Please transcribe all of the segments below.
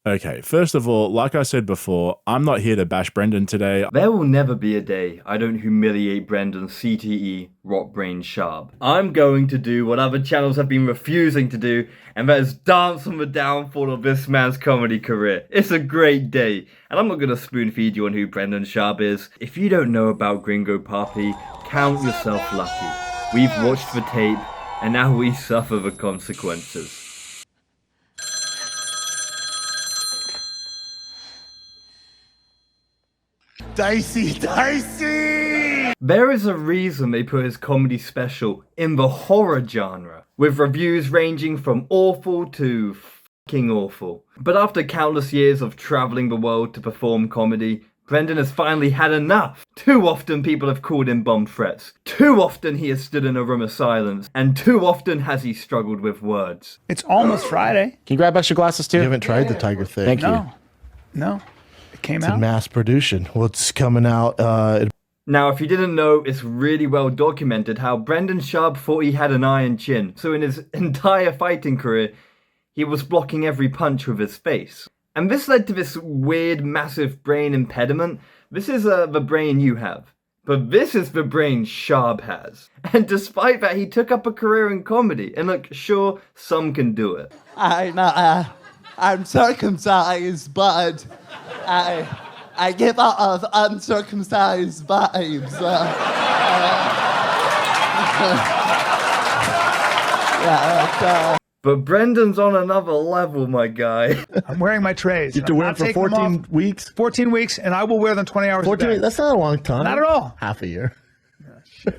Okay, first of all, like I said before, I'm not here to bash Brendan today. There will never be a day I don't humiliate Brendan's CTE rot brain Shaub. I'm going to do what other channels have been refusing to do, and that is dance on the downfall of this man's comedy career. It's a great day, and I'm not going to spoon feed you on who Brendan Shaub is. If you don't know about Gringo Papi, count yourself lucky. We've watched the tape, and now we suffer the consequences. Dicey! There is a reason they put his comedy special in the horror genre, with reviews ranging from awful to fucking awful. But after countless years of travelling the world to perform comedy, Brendan has finally had enough. Too often people have called him bomb threats. Too often he has stood in a room of silence. And too often has he struggled with words. It's almost Friday. Can you grab extra glasses too? You haven't tried the tiger thing. Thank you. No. It came It's out. in mass production. Well, it's coming out. Now, if you didn't know, it's really well documented how Brendan Shaub thought he had an iron chin. So in his entire fighting career, he was blocking every punch with his face. And this led to this weird, massive brain impediment. This is the brain you have. But this is the brain Shaub has. And despite that, he took up a career in comedy. And look, sure, some can do it. I'm circumcised, but I give out of uncircumcised vibes. But Brendan's on another level, my guy. I'm wearing my trays. You have to wear I'm them for taking them 14 off. weeks. 14 weeks, and I will wear them 20 hours 14 a day. weeks. That's not a long time. Not at all. Half a year. You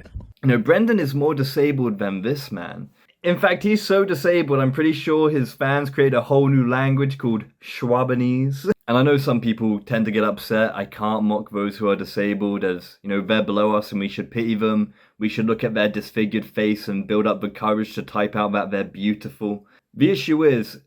know, Brendan is more disabled than this man. In fact, he's so disabled, I'm pretty sure his fans create a whole new language called Schwabanese. And I know some people tend to get upset. I can't mock those who are disabled as, you know, they're below us and we should pity them. We should look at their disfigured face and build up the courage to type out that they're beautiful. The issue is,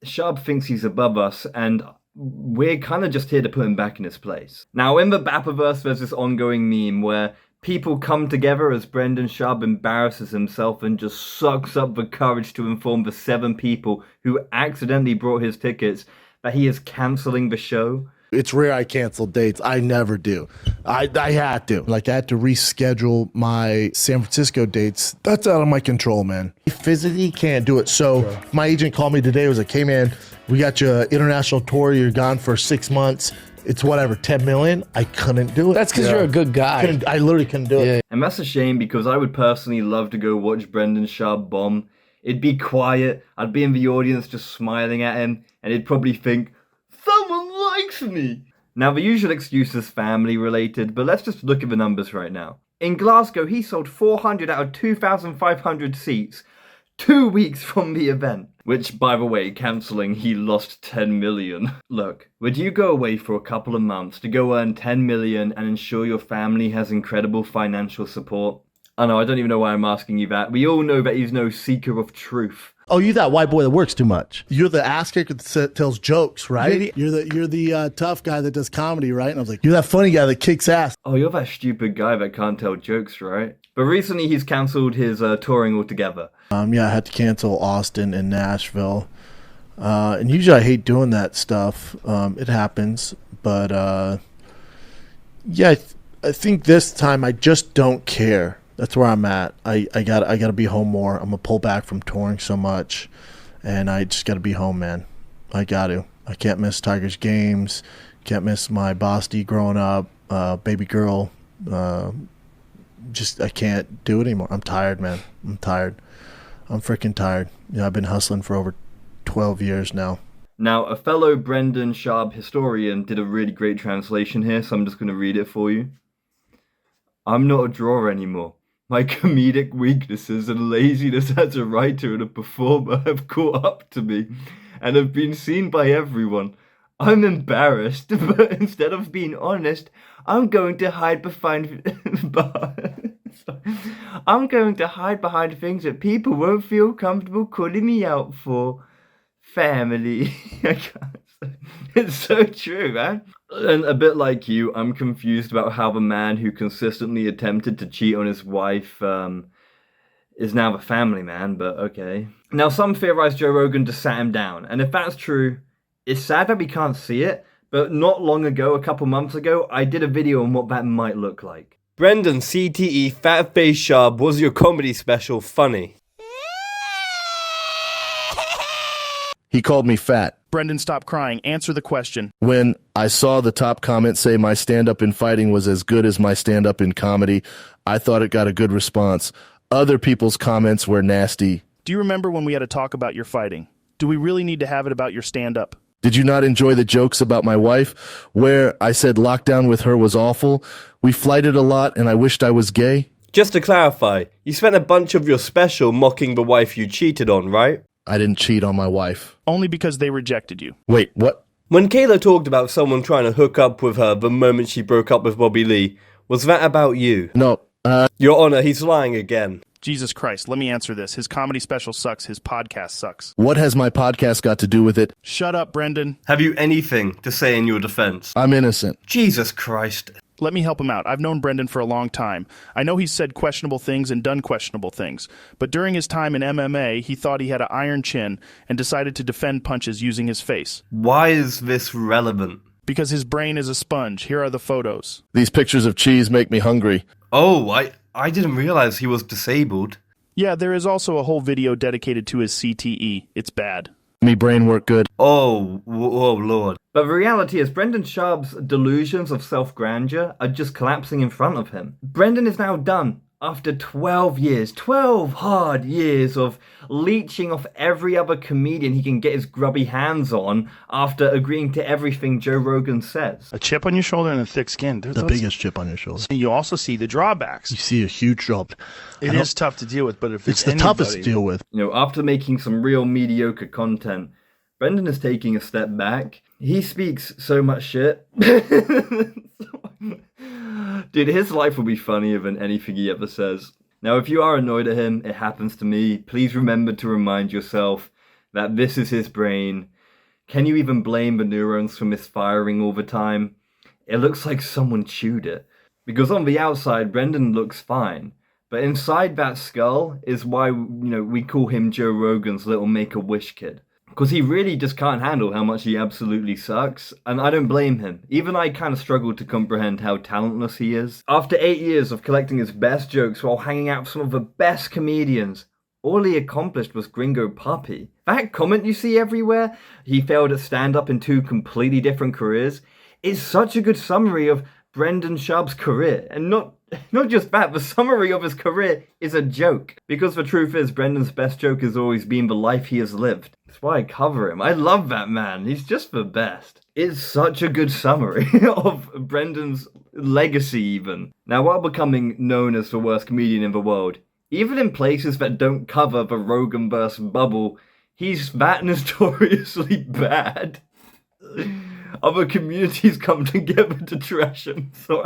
Shaub thinks he's above us, and we're kind of just here to put him back in his place. Now, in the Bapaverse, there's this ongoing meme where people come together as Brendan Shaub embarrasses himself and just sucks up the courage to inform the 7 people who accidentally brought his tickets that he is cancelling the show. It's rare I cancel dates. I never do. I had to. Like, I had to reschedule my San Francisco dates. That's out of my control, man. I physically can't do it. So my agent called me today. Was like, hey, man, we got you an international tour. You're gone for 6 months. It's whatever, 10 million. I couldn't do it. That's because you're a good guy. I literally couldn't do it. And that's a shame because I would personally love to go watch Brendan Shaub bomb. It'd be quiet. I'd be in the audience just smiling at him, and he'd probably think, someone likes me. Now, the usual excuse is family related, but let's just look at the numbers right now. In Glasgow, he sold 400 out of 2,500 seats 2 weeks from the event. Which, by the way, cancelling, he lost 10 million. Look, would you go away for a couple of months to go earn 10 million and ensure your family has incredible financial support? I know, I don't even know why I'm asking you that. We all know that he's no seeker of truth. Oh, you that white boy that works too much. You're the ass kicker that tells jokes, right? You're the tough guy that does comedy, right? And I was like, you're that funny guy that kicks ass. Oh, you're that stupid guy that can't tell jokes, right? But recently he's cancelled his touring altogether. Yeah, I had to cancel Austin and Nashville. And usually I hate doing that stuff. It happens. But yeah, I think this time I just don't care. That's where I'm at. I gotta be home more. I'm gonna pull back from touring so much, and I just gotta be home, man. I got to. I can't miss Tigers games. Can't miss my Bosty growing up, baby girl. I can't do it anymore. I'm tired, man. I'm tired. I'm freaking tired. You know, I've been hustling for over 12 years now. Now, a fellow Brendan Shaub historian did a really great translation here, so I'm just gonna read it for you. I'm not a drawer anymore. My comedic weaknesses and laziness as a writer and a performer have caught up to me and have been seen by everyone. I'm embarrassed, but instead of being honest, I'm going to hide behind things that people won't feel comfortable calling me out for. Family. It's so true, man. And a bit like you, I'm confused about how the man who consistently attempted to cheat on his wife is now the family man, but okay. Now, some theorize Joe Rogan just sat him down, and if that's true, It's sad that we can't see it, but not long ago, a couple months ago, I did a video on what that might look like. Brendan, CTE, Fat Face Shaub, was your comedy special funny? He called me fat. Brendan, stop crying. Answer the question. When I saw the top comment say my stand-up in fighting was as good as my stand-up in comedy, I thought it got a good response. Other people's comments were nasty. Do you remember when we had a talk about your fighting? Do we really need to have it about your stand-up? Did you not enjoy the jokes about my wife, where I said lockdown with her was awful? We flighted a lot and I wished I was gay? Just to clarify, you spent a bunch of your special mocking the wife you cheated on, right? I didn't cheat on my wife. Only because they rejected you. Wait, what? When Kayla talked about someone trying to hook up with her the moment she broke up with Bobby Lee, was that about you? No, Your Honor, he's lying again. Jesus Christ, let me answer this. His comedy special sucks. His podcast sucks. what has my podcast got to do with it? Shut up, Brendan. Have you anything to say in your defense? I'm innocent. Jesus Christ. Let me help him out. I've known Brendan for a long time. I know he's said questionable things and done questionable things. But during his time in MMA, he thought he had an iron chin and decided to defend punches using his face. Why is this relevant? Because his brain is a sponge. Here are the photos. These pictures of cheese make me hungry. Oh, I didn't realize he was disabled. Yeah, there is also a whole video dedicated to his CTE. It's bad. Me brain work good. Oh Lord. But the reality is Brendan Schaub's delusions of self-grandeur are just collapsing in front of him. Brendan is now done. After 12 years, 12 hard years of leeching off every other comedian he can get his grubby hands on after agreeing to everything Joe Rogan says. A chip on your shoulder and a thick skin. The biggest chip on your shoulder. You also see the drawbacks. You see a huge drop. It is tough to deal with, but if It's the toughest to deal with. You know, after making some real mediocre content, Brendan is taking a step back. He speaks so much shit. Dude, his life will be funnier than anything he ever says. Now, if you are annoyed at him, it happens to me. Please remember to remind yourself that this is his brain. Can you even blame the neurons for misfiring all the time? It looks like someone chewed it. Because on the outside, Brendan looks fine. But inside that skull is why, we call him Joe Rogan's little Make-A-Wish kid. Because he really just can't handle how much he absolutely sucks, and I don't blame him. Even I kind of struggled to comprehend how talentless he is. After 8 years of collecting his best jokes while hanging out with some of the best comedians, all he accomplished was Gringo Papi. That comment you see everywhere, he failed at stand-up in 2 completely different careers, is such a good summary of Brendan Schaub's career. And not just that, the summary of his career is a joke. Because the truth is, Brendan's best joke has always been the life he has lived. That's why I cover him. I love that man. He's just the best. It's such a good summary of Brendan's legacy even. Now, while becoming known as the worst comedian in the world, even in places that don't cover the Rogan-verse bubble, he's that notoriously bad. Other communities come together to trash him. So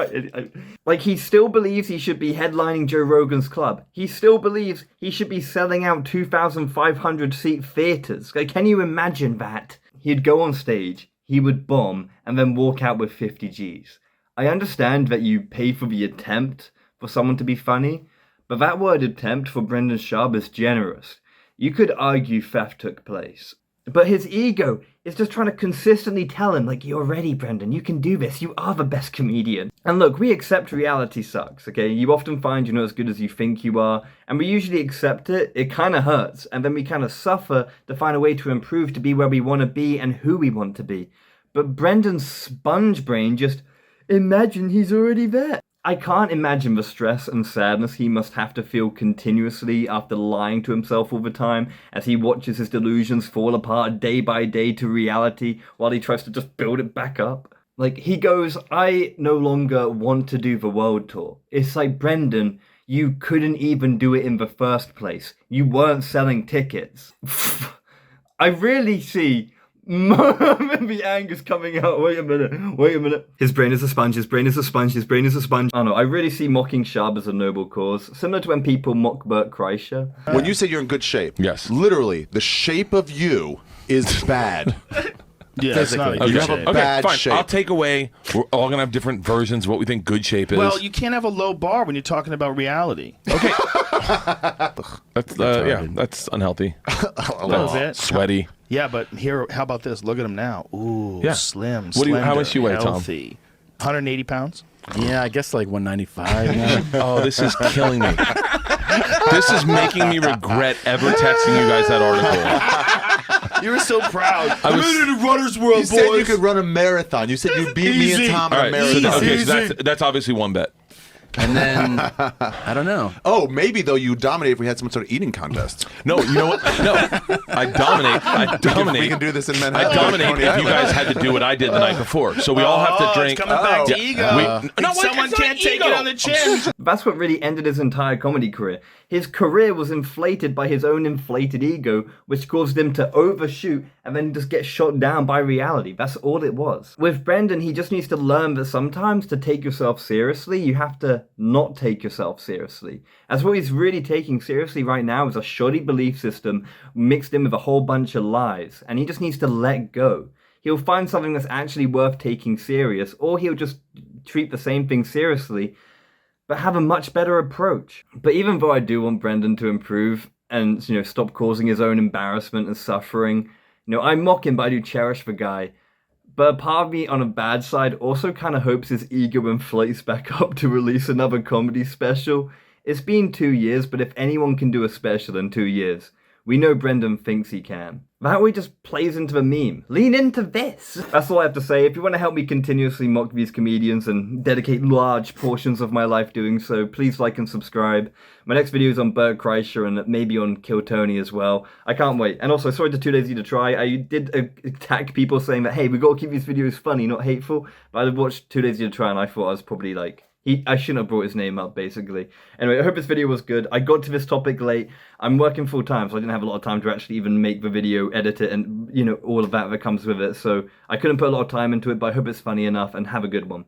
he still believes he should be headlining Joe Rogan's club. He still believes he should be selling out 2,500 seat theaters. Can you imagine that? He'd go on stage, he would bomb, and then walk out with 50 G's. I understand that you pay for the attempt for someone to be funny, but that word attempt for Brendan Schaub is generous. You could argue theft took place. But his ego is just trying to consistently tell him, you're ready, Brendan, you can do this, you are the best comedian. And look, we accept reality sucks, okay? You often find you're not as good as you think you are, and we usually accept it. It kind of hurts, and then we kind of suffer to find a way to improve to be where we want to be and who we want to be. But Brendan's sponge brain just, imagine he's already there. I can't imagine the stress and sadness he must have to feel continuously after lying to himself all the time as he watches his delusions fall apart day by day to reality while he tries to just build it back up. He goes, I no longer want to do the world tour. It's like, Brendan, you couldn't even do it in the first place. You weren't selling tickets. I really see the anger's coming out. Wait a minute. His brain is a sponge, his brain is a sponge, his brain is a sponge. I don't know, I really see mocking Shaub as a noble cause. Similar to when people mock Bert Kreisher. When you say you're in good shape, yes, literally, the shape of you is bad. Yeah, physically. You have a bad fine. shape. I'll take away, we're all going to have different versions of what we think good shape is. Well, you can't have a low bar when you're talking about reality. Okay. That's unhealthy. A little bit. Sweaty. Yeah, but here, how about this? Look at him now. Ooh, Yeah. slim, What do you- how slender, much do you weigh, Tom? healthy. 180 pounds? Yeah, I guess like 195. Yeah. Oh, this is killing me. This is making me regret ever texting you guys that article. You were so proud. I was, in the runner's world, you said you could run a marathon. You said you'd beat me and Tom all in a right, so, marathon. okay, so that's obviously one bet. And then I don't know. Oh, maybe though you dominate if we had some sort of eating contest. No, you know what? No, I dominate. We can do this in Manhattan. I dominate Coney if you Island. guys had to do what I did the night before. So we all have to drink. It's coming back to Yeah, ego. no, Someone it's not can't take ego. it on the chin. That's what really ended his entire comedy career. His career was inflated by his own inflated ego, which caused him to overshoot and then just get shot down by reality. That's all it was. With Brendan, he just needs to learn that sometimes to take yourself seriously, you have to not take yourself seriously. As what he's really taking seriously right now is a shoddy belief system mixed in with a whole bunch of lies, and he just needs to let go. He'll find something that's actually worth taking serious, or he'll just treat the same thing seriously, but have a much better approach. But even though I do want Brendan to improve and, stop causing his own embarrassment and suffering, I mock him, but I do cherish the guy. But a part of me on a bad side also kind of hopes his ego inflates back up to release another comedy special. It's been 2 years, but if anyone can do a special in 2 years, we know Brendan thinks he can. That way just plays into the meme. Lean into this. That's all I have to say. If you want to help me continuously mock these comedians and dedicate large portions of my life doing so, please like and subscribe. My next video is on Bert Kreischer and maybe on Kill Tony as well. I can't wait. And also, sorry to Too Lazy to Try. I did attack people saying that, hey, we got to keep these videos funny, not hateful. But I watched Too Lazy to Try and I thought I was probably like... I shouldn't have brought his name up, basically. Anyway, I hope this video was good. I got to this topic late. I'm working full time, so I didn't have a lot of time to actually even make the video, edit it, and, all of that comes with it. So I couldn't put a lot of time into it, but I hope it's funny enough, and have a good one.